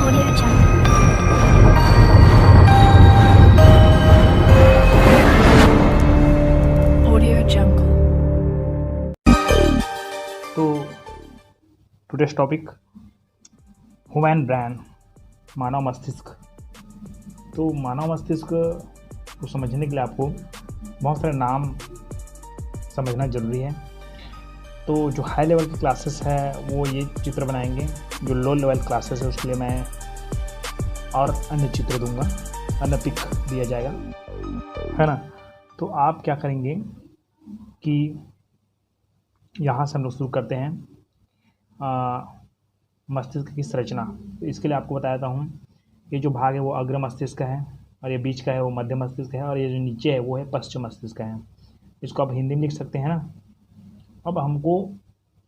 Audio Jungle. Audio Jungle. तो today's topic human brain, मानव मस्तिष्क। तो मानव मस्तिष्क को समझने के लिए आपको बहुत सारे नाम समझना ज़रूरी है। तो जो हाई लेवल की क्लासेस है वो ये चित्र बनाएंगे, जो लो लेवल क्लासेस है उसके लिए मैं और अन्य चित्र दूंगा, अन्य पिक दिया जाएगा, है ना। तो आप क्या करेंगे कि यहाँ से हम लोग शुरू करते हैं मस्तिष्क की संरचना। तो इसके लिए आपको बताता हूँ, ये जो भाग है वो अग्र मस्तिष्क है, और ये बीच का है वो मध्य मस्तिष्क है, और ये जो नीचे है वो है पश्चिम मस्तिष्क है। इसको आप हिंदी में लिख सकते हैं ना। अब हमको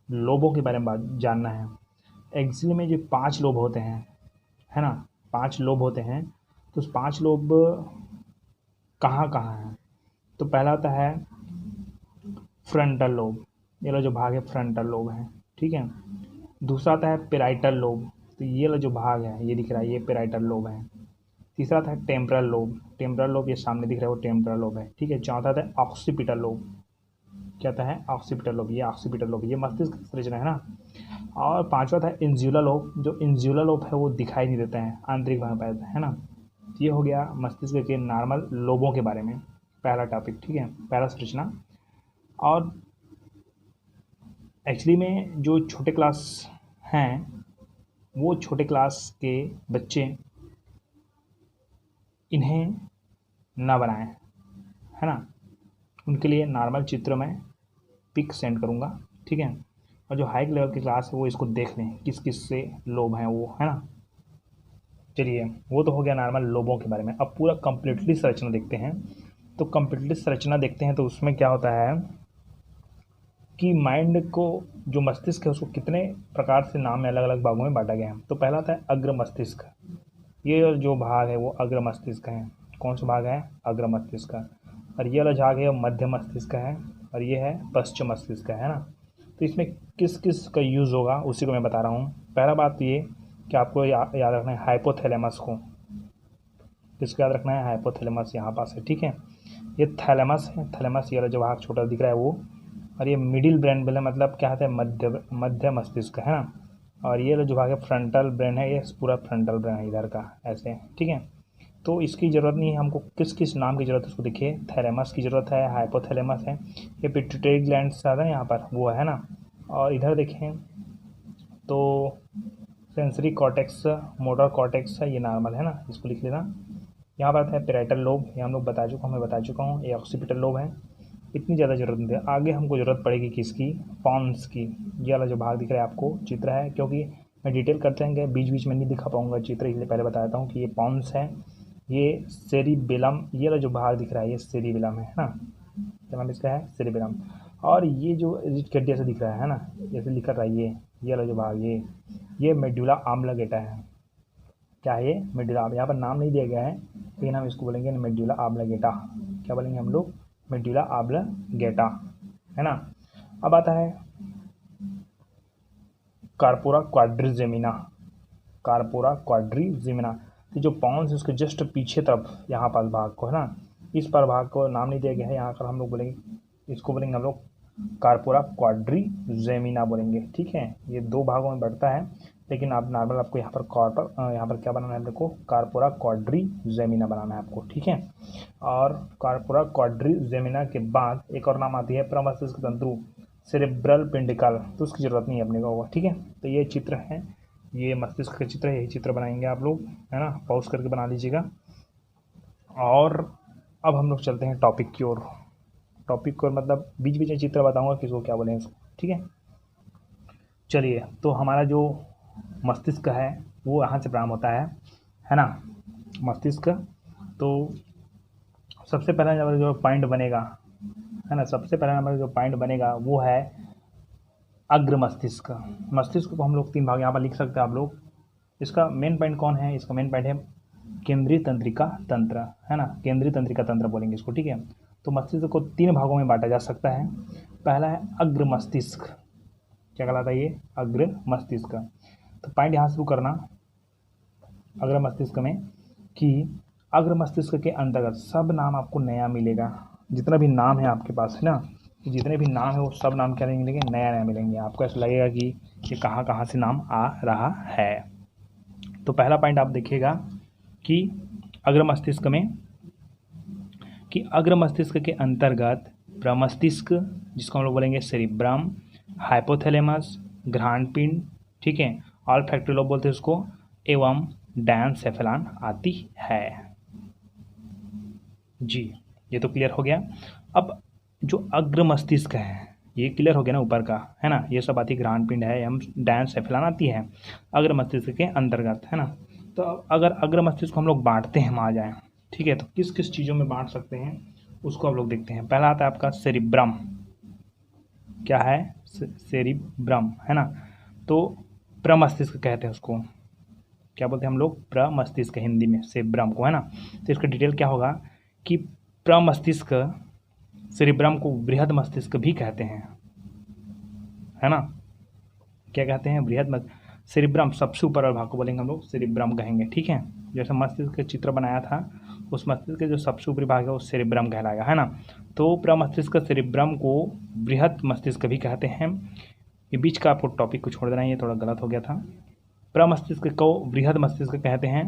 लोबों के बारे में जानना है। एक्चुअली में जो 5 लोब होते हैं, है ना, 5 लोब होते हैं। तो उस 5 लोब कहाँ कहाँ हैं? तो पहला होता है फ्रंटल लोब, ये वाला जो भाग है फ्रंटल लोब है, ठीक है। दूसरा आता है पेराइटल लोब, तो ये वाला जो भाग है ये दिख रहा है, ये पेराइटल लोब है। तीसरा आता है टेम्परल लोब, टेम्परल लोब ये सामने दिख रहा है वो टेम्परल लोब है, ठीक है। चौथा आता है ऑक्सीपिटल लोब, क्या आता है ऑक्सीपिटल लोब, ये ऑक्सीपिटल लोब, ये मस्तिष्क की संरचना है ना। और पांचवा था इंज्युलर लोब, जो इंज्युलर लोब है वो दिखाई नहीं देता है, आंतरिक भाग पाया है ना। ये हो गया मस्तिष्क के नॉर्मल लोबों के बारे में पहला टॉपिक, ठीक है, पहला संरचना। और एक्चुअली में जो छोटे क्लास हैं वो छोटे क्लास के बच्चे इन्हें ना बनाएं, है ना। उनके लिए नॉर्मल चित्र में पिक सेंड करूँगा, ठीक है। और जो हाई लेवल की क्लास है वो इसको देख लें किस किस से लोब हैं वो, है ना। चलिए, वो तो हो गया नॉर्मल लोबों के बारे में। अब पूरा कंप्लीटली संरचना देखते हैं। तो कंप्लीटली संरचना देखते हैं तो उसमें क्या होता है कि माइंड को, जो मस्तिष्क है उसको कितने प्रकार से नाम में अलग अलग भागों में बांटा गया है। तो पहला आता है अग्र मस्तिष्क, ये जो भाग है वो अग्र मस्तिष्क है। कौन सा भाग है? अग्र मस्तिष्क का। और ये वाला भाग है मध्य मस्तिष्क है, और ये है पश्चिम मस्तिष्क है ना। तो इसमें किस किस का यूज़ होगा उसी को मैं बता रहा हूँ। पहला बात ये कि आपको याद रखना है हाइपोथैलेमस को। किसको याद रखना है? हाइपोथैलेमस यहाँ पास है, ठीक है। ये थैलेमस है, थैलेमस ये वाला जो भाग छोटा दिख रहा है वो। और ये मिडिल ब्रेन बोले मतलब क्या होता है? मध्य मस्तिष्क है ना। और ये जो भाग है फ्रंटल ब्रेन है, ये पूरा फ्रंटल ब्रेन है इधर का, ऐसे, ठीक है। तो इसकी ज़रूरत नहीं है हमको, किस किस नाम की ज़रूरत है उसको देखिए। थैलेमस की ज़रूरत है, हाइपोथैलेमस है, ये पिट्यूटरी ग्लैंड आता है यहाँ पर वो है ना। और इधर देखें तो सेंसरी कॉर्टेक्स, मोटर कॉर्टेक्स है, ये नॉर्मल है ना, इसको लिख लेना। यहाँ पर आता है पेराइटल लोब, ये हम लोग मैं बता चुका हूँ, ये ऑक्सीपिटल लोब है। इतनी ज़्यादा ज़रूरत नहीं है। आगे हमको ज़रूरत पड़ेगी किसकी? पॉन्स की। ये वाला जो भाग दिख रहा है आपको चित्र है, क्योंकि मैं डिटेल करते हैं बीच बीच में नहीं दिखा पाऊँगा चित्र, इसलिए पहले बताता हूँ कि ये पॉन्स है, ये सेरिबेलम, ये वाला जो भाग दिख रहा है ये सेरिबेलम है ना, क्या नाम इसका है? सेरिबेलम। और ये जो गड्ढे से दिख रहा है ना, जैसे लिखा रहा है ये वाला जो भाग, ये मेडुला ऑब्लिंगेटा है। क्या है ये? मेडुला। यहाँ पर नाम नहीं दिया गया है, लेकिन हम इसको बोलेंगे मेडुला ऑब्लिंगेटा। क्या बोलेंगे हम लोग? मेडुला ऑब्लिंगेटा, है ना। अब आता है कार्पोरा क्वाड्रिजेमिना, कार्पोरा क्वाड्रिजेमिना। तो जो पॉन्स उसके जस्ट पीछे तरफ यहाँ पास भाग को है ना, इस पर भाग को नाम नहीं दिया गया है, यहाँ पर हम लोग बोलेंगे, इसको बोलेंगे हम लोग कार्पोरा क्वाड्रिजेमिना बोलेंगे, ठीक है। ये 2 भागों में बढ़ता है, लेकिन आप नॉर्मल आपको यहाँ पर क्या बनाना है आपको? कार्पोरा क्वाड्रिजेमिना बनाना है आपको, ठीक है। और कार्पोरा क्वाड्रिजेमिना के बाद एक और नाम आती है प्रमस्तिष्क तंतु, सेरेब्रल पेंडिकल, तो उसकी ज़रूरत नहीं है अपने को होगा, ठीक है। तो ये चित्र है, ये मस्तिष्क का चित्र है, यही चित्र बनाएंगे आप लोग, है ना, पॉज करके बना लीजिएगा। और अब हम लोग चलते हैं टॉपिक की ओर। टॉपिक को मतलब बीच बीच में चित्र बताऊंगा किसको क्या बोलेंगे उसको, ठीक है। चलिए, तो हमारा जो मस्तिष्क है वो यहाँ से प्रारंभ होता है ना, मस्तिष्क। तो सबसे पहला हमारा जो पॉइंट बनेगा, है ना, सबसे पहला हमारा जो पॉइंट बनेगा वो है अग्र मस्तिष्क। मस्तिष्क को हम लोग 3 भाग यहाँ पर लिख सकते हैं आप लोग। इसका मेन पॉइंट कौन है? इसका मेन पॉइंट है केंद्रीय तंत्रिका तंत्र, है ना, केंद्रीय तंत्रिका तंत्र बोलेंगे इसको, ठीक है। तो मस्तिष्क को 3 भागों में बांटा जा सकता है। पहला है अग्र मस्तिष्क, क्या कहलाता है ये? अग्र मस्तिष्क। तो पॉइंट यहाँ शुरू करना, अग्र मस्तिष्क में कि अग्र मस्तिष्क के अंतर्गत सब नाम आपको नया मिलेगा। जितना भी नाम है आपके पास है ना, जितने भी नाम है वो सब नाम क्या मिलेंगे, नया नया मिलेंगे। आपको ऐसा लगेगा कि ये कहाँ कहाँ से नाम आ रहा है। तो पहला पॉइंट आप देखिएगा कि अग्र मस्तिष्क में कि अग्र मस्तिष्क के अंतर्गत प्रमस्तिष्क, जिसको हम लोग बोलेंगे सेरिब्रम, हाइपोथैलेमस, घ्राणपिंड, ठीक है, ऑल्फैक्टरी लोब बोलते हैं उसको, एवं डायनसेफेलन आती है। जी, ये तो क्लियर हो गया। अब जो अग्र मस्तिष्क है ये क्लियर हो गया ना, ऊपर का है ना, ये सब आती है, घ्राणपिंड है एवं डायनसेफेलन आती है अग्र मस्तिष्क के अंतर्गत, है ना। तो अगर अग्र मस्तिष्क को हम लोग बांटते हैं, हम आ जाएँ, ठीक है, तो किस किस चीज़ों में बांट सकते हैं उसको आप लोग देखते हैं। पहला आता है आपका सेरिब्रम। क्या है? सेरिब्रम, है ना। तो प्रमस्तिष्क कहते हैं उसको, क्या बोलते हैं हम लोग, प्रमस्तिष्क हिंदी में सेरिब्रम को, है ना। तो इसका डिटेल क्या होगा कि प्रमस्तिष्क सेरिब्रम को बृहद मस्तिष्क भी कहते हैं, है ना। क्या कहते हैं? बृहद सेरिब्रम, सबसे ऊपर वाले भाग को बोलेंगे हम लोग सेरिब्रम कहेंगे, ठीक है। जैसे मस्तिष्क का चित्र बनाया था, उस मस्तिष्क के जो सबसे ऊपरी भाग है वो सेरिब्रम कहलाएगा, है ना। तो प्रमस्तिष्क सेरिब्रम को बृहद मस्तिष्क भी कहते हैं। ये बीच का आपको टॉपिक को छोड़ देना है, ये थोड़ा गलत हो गया था। प्रमस्तिष्क को बृहद मस्तिष्क कहते हैं।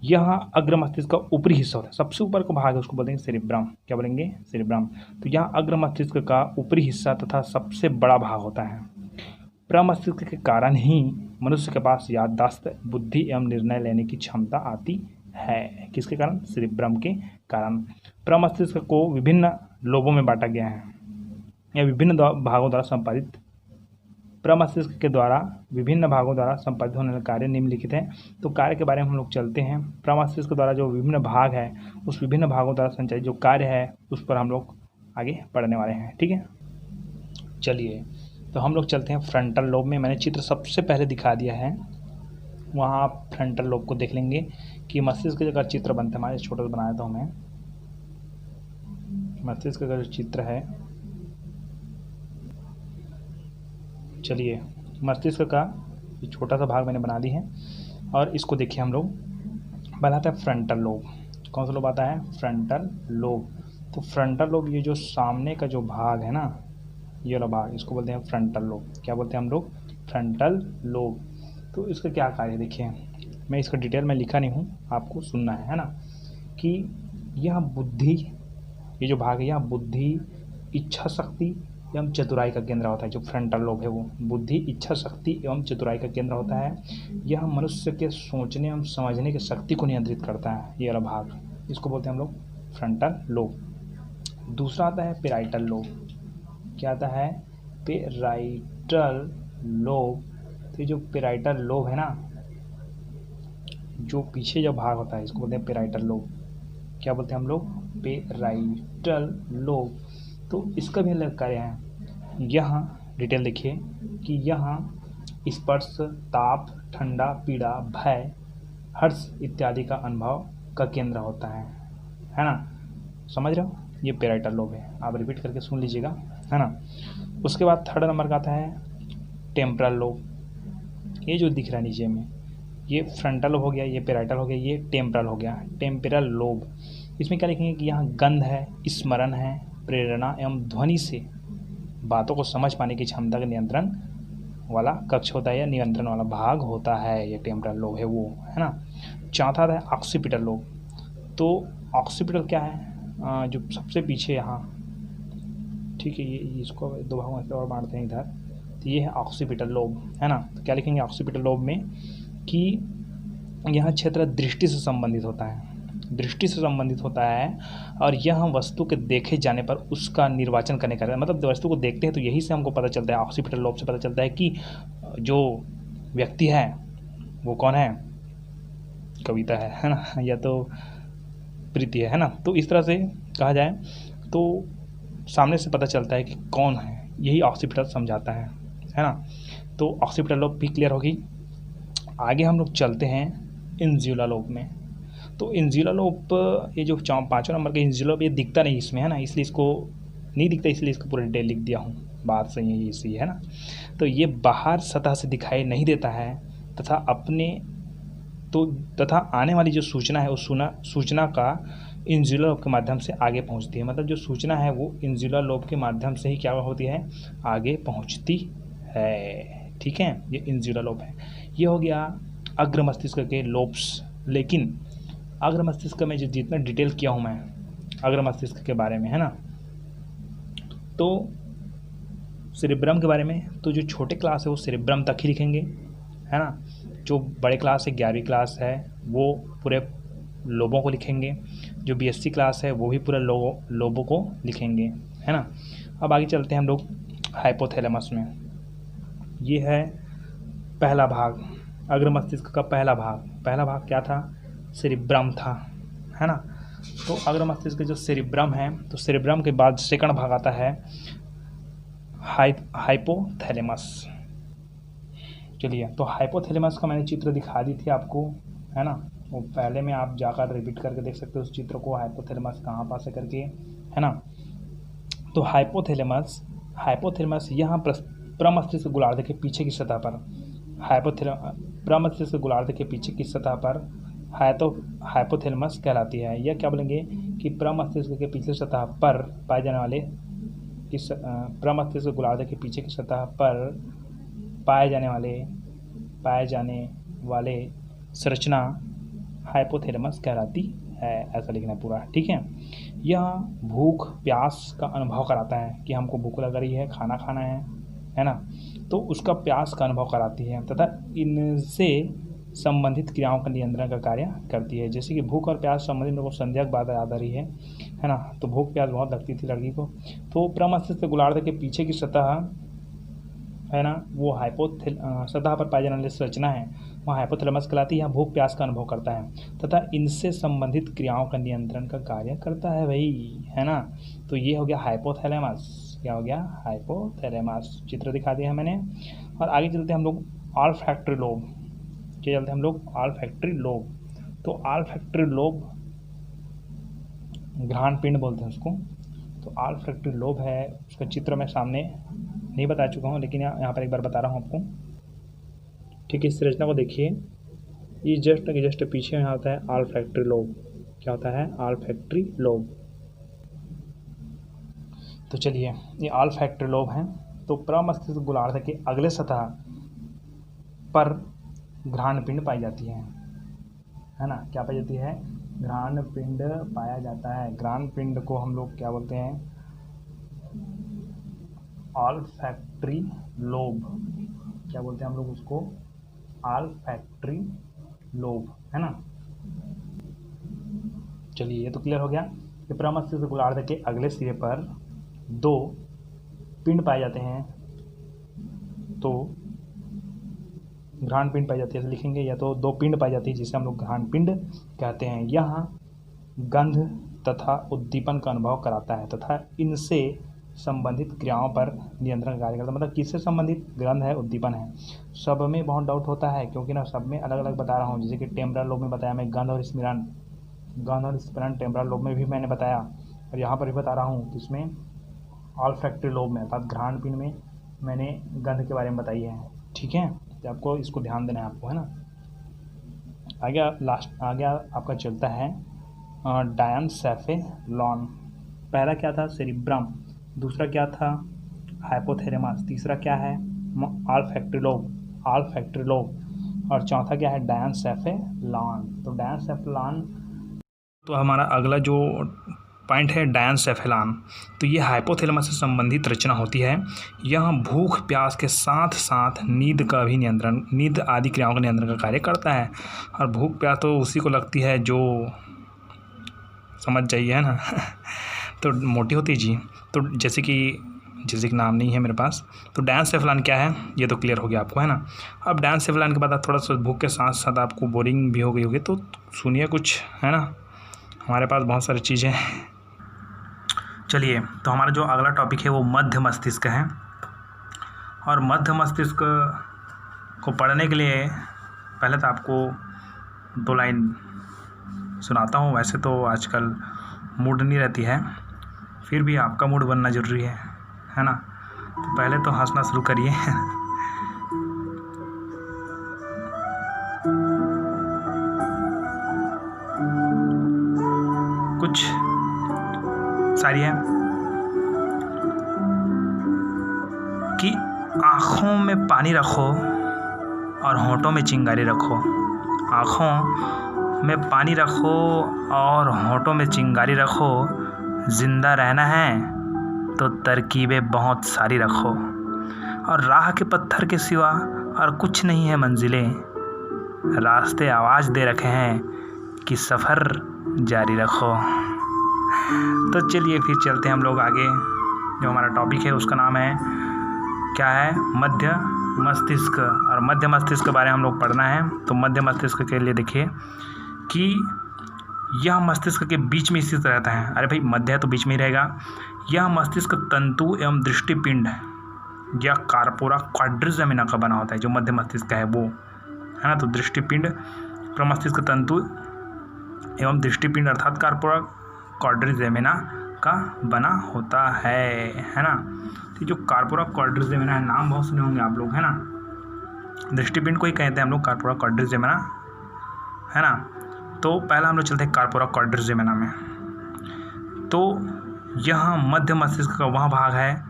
यह अग्र मस्तिष्क का ऊपरी हिस्सा होता है, सबसे ऊपर का भाग है उसको बोलेंगे सेरिब्रम। क्या बोलेंगे? सेरिब्रम। तो यह अग्र मस्तिष्क का ऊपरी हिस्सा तथा सबसे बड़ा भाग होता है। प्रमस्तिष्क के कारण ही मनुष्य के पास याददाश्त, बुद्धि एवं निर्णय लेने की क्षमता आती है। किसके कारण? सेरिब्रम के कारण। प्रमस्तिष्क को विभिन्न लोबों में बांटा गया है या विभिन्न भागों द्वारा संपादित। प्रमस्तिष्क के द्वारा विभिन्न भागों द्वारा संपादित होने वाले कार्य निम्नलिखित हैं। तो कार्य के बारे में हम लोग चलते हैं। प्रमस्तिष्क द्वारा जो विभिन्न भाग है, उस विभिन्न भागों द्वारा संचालित जो कार्य है उस पर हम लोग आगे पढ़ने वाले हैं, ठीक है। चलिए, तो हम लोग चलते हैं फ्रंटल लोब में। मैंने चित्र सबसे पहले दिखा दिया है, वहाँ आप फ्रंटल लोब को देख लेंगे कि मस्तिष्क का चित्र बनता है। हमारे छोटा सा बनाया था मैं, मस्तिष्क का जो चित्र है, चलिए मस्तिष्क का छोटा सा भाग मैंने बना दी है और इसको देखिए हम लोग। पहला आता है फ्रंटल लोब। कौन सा लोब आता है? Frontal lobe. तो फ्रंटल लोब ये जो सामने का जो भाग है ना, ये वाला भाग, इसको बोलते हैं फ्रंटल लोब। क्या बोलते हैं हम लोग? Frontal lobe. तो इसका क्या कार्य है देखिए, मैं इसका डिटेल में लिखा नहीं हूँ, आपको सुनना है ना, कि यह बुद्धि, ये जो भाग है यह बुद्धि, इच्छा शक्ति एवं चतुराई का केंद्र होता है। जो फ्रंटल लोब है वो बुद्धि, इच्छा शक्ति एवं चतुराई का केंद्र होता है। यह मनुष्य के सोचने एवं समझने की शक्ति को नियंत्रित करता है, ये वाला भाग, इसको बोलते हैं हम लोग फ्रंटल लोब। दूसरा आता है पेराइटल लोब। क्या आता है? Parietal lobe. तो ये जो पेराइटल लोब है ना, जो पीछे जो भाग होता है इसको बोलते हैं पेराइटल लोब। क्या बोलते हैं हम लोग? Parietal lobe. तो इसका भी अलग कार्य है। यहाँ डिटेल देखिए कि यहाँ स्पर्श, ताप, ठंडा, पीड़ा, भय, हर्ष इत्यादि का अनुभव का केंद्र होता है ना। समझ रहे हो? ये पेराइटल लोब है, आप रिपीट करके सुन लीजिएगा, है ना। उसके बाद थर्ड नंबर का आता है टेम्परल लोब। ये जो दिख रहा है नीचे में, ये फ्रंटल लोब हो गया, ये पेराइटल हो गया, ये टेम्परल हो गया, टेम्परल लोब। इसमें क्या लिखेंगे कि यहाँ गंध है, स्मरण है, प्रेरणा एवं ध्वनि से बातों को समझ पाने की क्षमता का नियंत्रण वाला कक्ष होता है या नियंत्रण वाला भाग होता है, ये टेम्परल लोब है वो, है ना। चौथा है ऑक्सीपिटल लोब। तो ऑक्सीपिटल क्या है? जो सबसे पीछे यहाँ, ठीक है, ये इसको दो भागों में और बांटते हैं इधर, तो ये है ऑक्सीपिटल लोब, है ना। तो क्या लिखेंगे ऑक्सीपिटल लोब में कि यह क्षेत्र दृष्टि से संबंधित होता है, दृष्टि से संबंधित होता है और यह वस्तु के देखे जाने पर उसका निर्वाचन करने का, मतलब वस्तु को देखते हैं तो यही से हमको पता चलता है, ऑक्सीपिटल लोब से पता चलता है कि जो व्यक्ति है वो कौन है, कविता है ना, या तो प्रीति है ना। तो इस तरह से कहा जाए तो सामने से पता चलता है कि कौन है, यही ऑक्सीपिटल समझाता है ना। तो ऑक्सीपिटल लोब भी क्लियर होगी। आगे हम लोग चलते हैं इंज्युलर लोब में। तो इंज्युलर लोब, ये जो पाँचों नंबर का इंज्युलर लोब, ये दिखता नहीं इसमें, है ना, इसलिए इसको नहीं दिखता, इसलिए इसको पूरा डिटेल लिख दिया हूँ, बात सही है इसी, है ना। तो ये बाहर सतह से दिखाई नहीं देता है तथा अपने तो तथा आने वाली जो सूचना है उस सूचना का इंजुलर लोब के माध्यम से आगे पहुंचती है। मतलब जो सूचना है वो इंजुलर लोब के माध्यम से ही क्या होती है, आगे पहुंचती है। ठीक है, ये इंजुलर लोब है। ये हो गया अग्र मस्तिष्क के लोब्स। लेकिन अग्र मस्तिष्क में जो जितना डिटेल किया हूँ मैं अग्र मस्तिष्क के बारे में, है ना, तो सेरिब्रम के बारे में तो जो छोटे क्लास है वो सेरिब्रम तक ही लिखेंगे, है ना। जो बड़े क्लास है 11वीं क्लास है वो पूरे लोबों को लिखेंगे। जो बीएससी क्लास है वो भी पूरे लोबों को लिखेंगे, है ना। अब आगे चलते हैं हम लोग हाइपोथैलेमस में। ये है पहला भाग, अग्र मस्तिष्क का पहला भाग क्या था, सेरिब्रम था, है ना। तो अग्र मस्तिष्क जो सेरिब्रम है, तो सेरिब्रम के बाद सेकंड भाग आता है हाइपोथैलेमस। चलिए, तो हाइपोथैलेमस का मैंने चित्र दिखा दी थी आपको, है ना। वो पहले में आप जाकर रिपीट करके देख सकते हो उस चित्र को, हाइपोथैलेमस कहाँ पास है करके, है ना। तो हाइपोथैलेमस यहाँ प्रमस्तिष्क गोलार्ध के पीछे की सतह पर, प्रमस्तिष्क गोलार्ध के पीछे की सतह पर हाइपोथैलेमस कहलाती है। यह क्या बोलेंगे कि प्रमस्तिष्क के पिछले सतह पर पाए जाने वाले प्रमस्तिष्क गोलार्ध के पीछे की सतह पर पाए जाने वाले संरचना हाइपोथैलेमस कहलाती है। ऐसा लिखना है पूरा, ठीक है। यह भूख प्यास का अनुभव कराता है कि हमको भूख लग रही है, खाना खाना है ना, तो उसका प्यास का अनुभव कराती है तथा इनसे संबंधित क्रियाओं का नियंत्रण का कार्य करती है। जैसे कि भूख और प्यास संबंधित मेरे को संध्या की बात याद आ रही है ना। तो भूख प्यास बहुत लगती थी लड़की को, तो प्रमस्तिष्क गोलार्ध के पीछे की सतह है ना, वो सतह पर पाई जाने वाली संरचना है वहाँ हाइपोथैलेमस कहलाती है। यहाँ भूख प्यास का अनुभव करता है तथा इनसे संबंधित क्रियाओं का नियंत्रण का कार्य करता है भाई, है ना। तो ये हो गया हाइपोथैलेमस। क्या हो गया, हाइपोथैलेमस। चित्र दिखा दिया है मैंने। और आगे चलते हैं हम लोग ऑल्फैक्टरी लोब। Olfactory lobe. तो ऑल्फैक्टरी लोब घ्राण पिंड बोलते हैं उसको। तो ऑल्फैक्टरी लोब है, उसका चित्र मैं सामने नहीं बता चुका हूँ, लेकिन यहाँ पर एक बार बता रहा हूँ आपको। ठीक है, इस संरचना को देखिए, ये जस्ट पीछे यहाँ होता है ऑल्फैक्टरी लोब। क्या होता है, ऑल्फैक्टरी लोब। तो चलिए, ये ऑल्फैक्टरी लोब है। तो प्रमस्तिष्क गोलार्ध के अगले सतह पर घ्राण पिंड पाई जाती है ना। क्या पाई जाती है, घ्राण पिंड पाया जाता है। घ्राण पिंड को हम लोग क्या बोलते हैं, ऑल्फैक्टरी लोब। क्या बोलते हैं हम लोग उसको, ऑल्फैक्टरी लोब, है ना। चलिए, ये तो क्लियर हो गया कि प्रमस्तिष्क गोलार्ध के अगले सिरे पर 2 पिंड पाए जाते हैं। तो घ्राण पिंड पाई जाती है, ऐसे लिखेंगे, या तो 2 पिंड पाई जाती है जिसे हम लोग घ्राण पिंड कहते हैं। यहाँ गंध तथा उद्दीपन का अनुभव कराता है तथा इनसे संबंधित क्रियाओं पर नियंत्रण कार्य करता है। मतलब किससे संबंधित, गंध है, उद्दीपन है। सब में बहुत डाउट होता है क्योंकि ना सब में अलग अलग बता रहा हूँ। जैसे कि टेम्परल लोब में बताया मैं गंध और स्मरण टेम्परल लोब में भी मैंने बताया, और यहाँ पर भी बता रहा हूँ किसमें, ऑल्फैक्टरी लोब में, अर्थात घ्राण पिंड में मैंने गंध के बारे में बताई है। ठीक है, तो आपको इसको ध्यान देना है आपको, है ना। आगे आपका चलता है डायनसेफेलॉन। पहला क्या था, सेरिब्रम। दूसरा क्या था, हाइपोथैलेमस। तीसरा क्या है, ऑल्फैक्टरी लोब। और चौथा क्या है, डायनसेफेलॉन। तो डायनसेफेलॉन, तो हमारा अगला जो पॉइंट है डायनसेफेलॉन। तो ये हाइपोथैलेमस से संबंधित रचना होती है। यह भूख प्यास के साथ साथ नींद का भी नियंत्रण, नींद आदि क्रियाओं का नियंत्रण का कार्य करता है। और भूख प्यास तो उसी को लगती है जो समझ जाइए, है ना। तो मोटी होती है जी। तो जैसे कि नाम नहीं है मेरे पास। तो डायनसेफेलॉन क्या है ये तो क्लियर हो गया आपको, है ना। अब डायनसेफेलॉन के बाद आप थोड़ा सा भूख के साथ साथ आपको बोरिंग भी हो गई होगी, तो सुनिए कुछ, है ना। हमारे पास बहुत सारी चीज़ें हैं। चलिए, तो हमारा जो अगला टॉपिक है वो मध्य मस्तिष्क है। और मध्य मस्तिष्क को पढ़ने के लिए पहले तो आपको 2 लाइन सुनाता हूँ। वैसे तो आजकल मूड नहीं रहती है, फिर भी आपका मूड बनना ज़रूरी है ना। तो पहले तो हंसना शुरू करिए। कुछ सारी है कि आँखों में पानी रखो और होंठों में चिंगारी रखो। आँखों में पानी रखो और होंठों में चिंगारी रखो। जिंदा रहना है तो तरकीबें बहुत सारी रखो। और राह के पत्थर के सिवा और कुछ नहीं है मंजिलें। रास्ते आवाज़ दे रखे हैं कि सफ़र जारी रखो। तो चलिए फिर चलते हैं हम लोग आगे। जो हमारा टॉपिक है उसका नाम है क्या है, मध्य मस्तिष्क। और मध्य मस्तिष्क के बारे में हम लोग पढ़ना है। तो मध्य मस्तिष्क के लिए देखिए कि यह मस्तिष्क के बीच में स्थित रहता है। अरे भाई मध्य तो बीच में ही रहेगा। यह मस्तिष्क तंतु एवं दृष्टिपिंड या कार्पोरा क्वाड्रिजेमिना का बना होता है। जो मध्य मस्तिष्क है वो है ना। तो दृष्टिपिंड, प्रमस्तिष्क तंतु एवं दृष्टिपिंड अर्थात कार्पोरा क्वाड्रिजेमिना का बना होता है ना। तो जो कार्पोरा क्वाड्रिजेमिना है, नाम बहुत सुने होंगे आप लोग, है ना। दृष्टिपिंड को ही कहते हैं हम लोग कार्पोरा क्वाड्रिजेमिना, है ना। तो पहला हम लोग चलते हैं कार्पोरा क्वाड्रिजेमिना में। तो यह मध्य मस्तिष्क का वह भाग है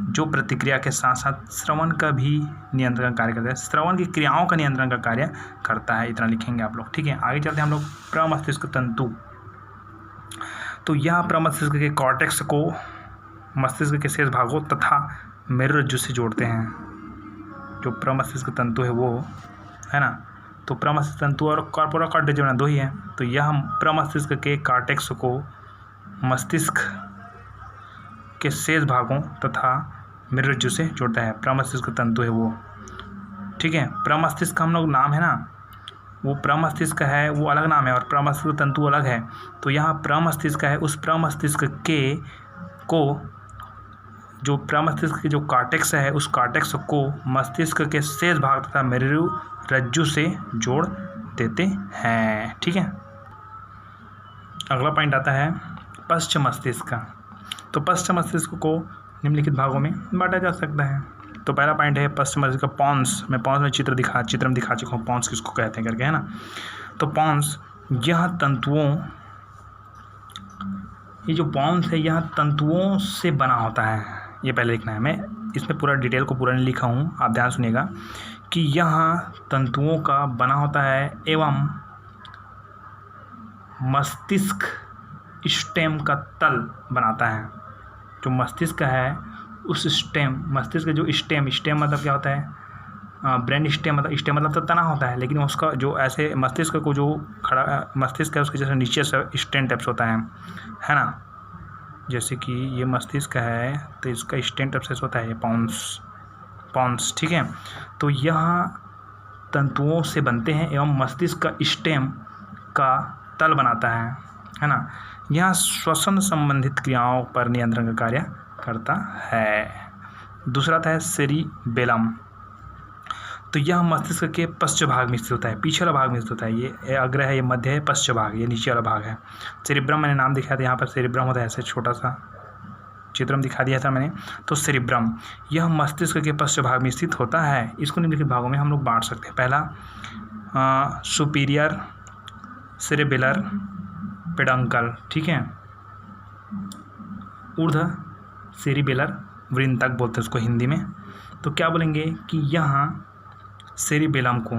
जो प्रतिक्रिया के साथ साथ श्रवण का भी नियंत्रण कार्य करता है। श्रवण की क्रियाओं का नियंत्रण का कार्य करता है। इतना लिखेंगे आप लोग, ठीक है। आगे चलते हैं हम लोग प्रमस्तिष्क तंतु। तो यह प्रमस्तिष्क के कॉर्टेक्स को मस्तिष्क के शेष भागों तथा मेरुरज्जु से जोड़ते हैं। जो प्रमस्तिष्क तंतु है वो, है ना। तो प्रमस्तिष्क तंतु और कार्पोरा क्वाड्रिजेमिना दो ही है। तो यह प्रमस्तिष्क के कॉर्टेक्स को मस्तिष्क के शेष भागों तथा मेरुरज्जु से जोड़ता है। प्रमस्तिष्क तंतु है वो, ठीक है। प्रमस्तिष्क का हम लोग नाम है ना, वो प्रमस्तिष्क है वो अलग नाम है और प्रमस्तिष्क तंतु अलग है। तो यहाँ प्रमस्तिष्क है, उस प्रमस्तिष्क के को जो प्रमस्तिष्क के जो कॉर्टेक्स है उस कॉर्टेक्स को मस्तिष्क के शेष भाग तथा मेरुरज्जु से जोड़ देते हैं, ठीक है। अगला पॉइंट आता है पश्च मस्तिष्क का। तो पश्च मस्तिष्क को निम्नलिखित भागों में बांटा जा सकता है। तो पहला पॉइंट है पश्च मस्तिष्क का पॉन्स। मैं पॉन्स में चित्र में दिखा चुका हूँ पॉन्स किसको कहते हैं करके, है ना। तो पॉन्स, यह तंतुओं, ये जो पॉन्स है यह तंतुओं से बना होता है। ये पहले लिखना है, मैं इसमें पूरा डिटेल को पूरा नहीं लिखा हूँ, आप ध्यान सुनिएगा कि यह तंतुओं का बना होता है एवं मस्तिष्क स्टेम का तल बनाता है। जो मस्तिष्क है उस स्टेम, मस्तिष्क का जो स्टेम मतलब क्या होता है, ब्रेन स्टेम मतलब, स्टेम मतलब तो तना होता है, लेकिन उसका जो ऐसे मस्तिष्क को जो खड़ा मस्तिष्क है उसके जैसे नीचे से स्टेम टाइप्स होता है ना। जैसे कि ये मस्तिष्क है तो इसका स्टेम टाइप्स होता है, ये पॉन्स, ठीक है। तो यह तंतुओं से बनते हैं एवं मस्तिष्क का स्टेम का तल बनाता है ना। यह श्वसन संबंधित क्रियाओं पर नियंत्रण का कार्य करता है। दूसरा आता है सेरिबेलम। तो यह मस्तिष्क के पश्च भाग में स्थित होता है, पीछे वाला भाग में स्थित होता है। ये अग्र है, ये मध्य है, पश्च भाग ये नीचे वाला भाग है। सेरिब्रम मैंने नाम दिखाया था, यहाँ पर सेरिब्रम होता है, ऐसे छोटा सा चित्र में दिखा दिया था मैंने। तो सेरिब्रम यह मस्तिष्क के पश्च भाग में स्थित होता है। इसको निम्नलिखित भागों में हम लोग बांट सकते हैं। पहला सुपीरियर सेरेबेलर पेडंकल, ठीक है। ऊर्ध्व सेरिबेलर वृंतक बोलते हैं उसको हिंदी में। तो क्या बोलेंगे कि यहाँ सेरिबेलम को,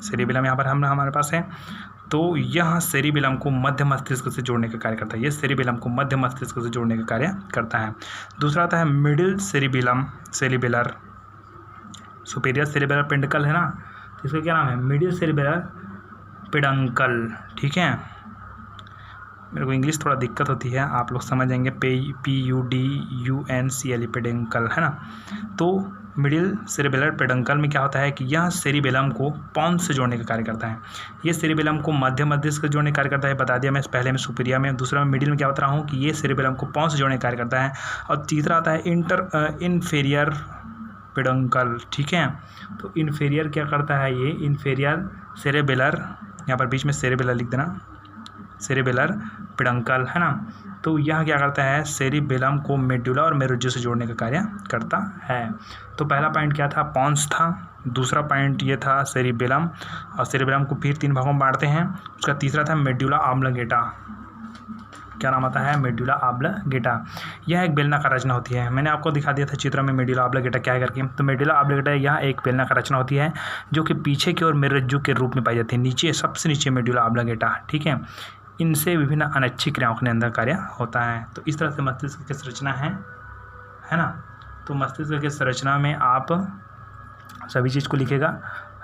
सेरिबेलम यहाँ पर हमारे पास है। तो यह सेरिबेलम को मध्य मस्तिष्क से जोड़ने का कार्य करता है। ये सेरिबेलम को मध्य मस्तिष्क से जोड़ने का कार्य करता है। दूसरा आता है middle cerebellum cerebellar, superior cerebellar peduncle है ना, तो इसका क्या नाम है, मिडिल सेरिबेलर पेडंकल, ठीक है। मेरे को इंग्लिश थोड़ा दिक्कत होती है, आप लोग समझ जाएंगे। PUDUNCL पेडंकल, है ना। तो मिडिल सेरिबेलर पेडंकल में क्या होता है कि यह सेरिबेलम को पॉन्स से जोड़ने का कार्य करता है। ये सेरिबेलम को मध्य मस्तिष्क से जोड़ने का कार्य करता है, बता दिया मैं पहले में सुपीरियर में। दूसरा में मिडिल में क्या बता रहा हूँ कि ये सेरिबेलम को पॉन्स से जोड़ने का कार्य करता है। और तीसरा आता है इन्फेरियर पेडंकल, ठीक है। तो इन्फेरियर क्या करता है, ये इन्फेरियर सेरिबेलर, यहाँ पर बीच में सेरिबेलर लिख देना, सेरिबेलर पेडंकल, है ना। तो यह क्या करता है, सेरिबेलम को मेडुला और मेरुरज्जु से जोड़ने का कार्य करता है। तो पहला पॉइंट क्या था, पॉन्स था। दूसरा पॉइंट ये था सेरिबेलम, और सेरिबेलम को फिर 3 भागों में बांटते हैं। उसका तीसरा था मेडुला ऑब्लिंगेटा। क्या नाम आता है? मेडुला ऑब्लिंगेटा। यह एक बेलनाकार रचना होती है। मैंने आपको दिखा दिया था चित्र में मेडुला ऑब्लिंगेटा क्या है करके। तो मेडुला ऑब्लिंगेटा यह एक बेलनाकार रचना होती है जो कि पीछे की ओर मेरुरज्जु के रूप में पाई जाती है। नीचे, सबसे नीचे मेडुला ऑब्लिंगेटा, ठीक है। इनसे विभिन्न अनैच्छिक क्रियाओं के अंदर कार्य होता है। तो इस तरह से मस्तिष्क की संरचना है ना। तो मस्तिष्क की संरचना में आप सभी चीज़ को लिखेगा,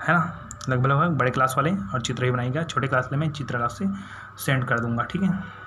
है ना, लगभग बड़े क्लास वाले, और चित्र ही बनाएगा। छोटे क्लास में चित्र अलग से सेंड कर दूंगा, ठीक है।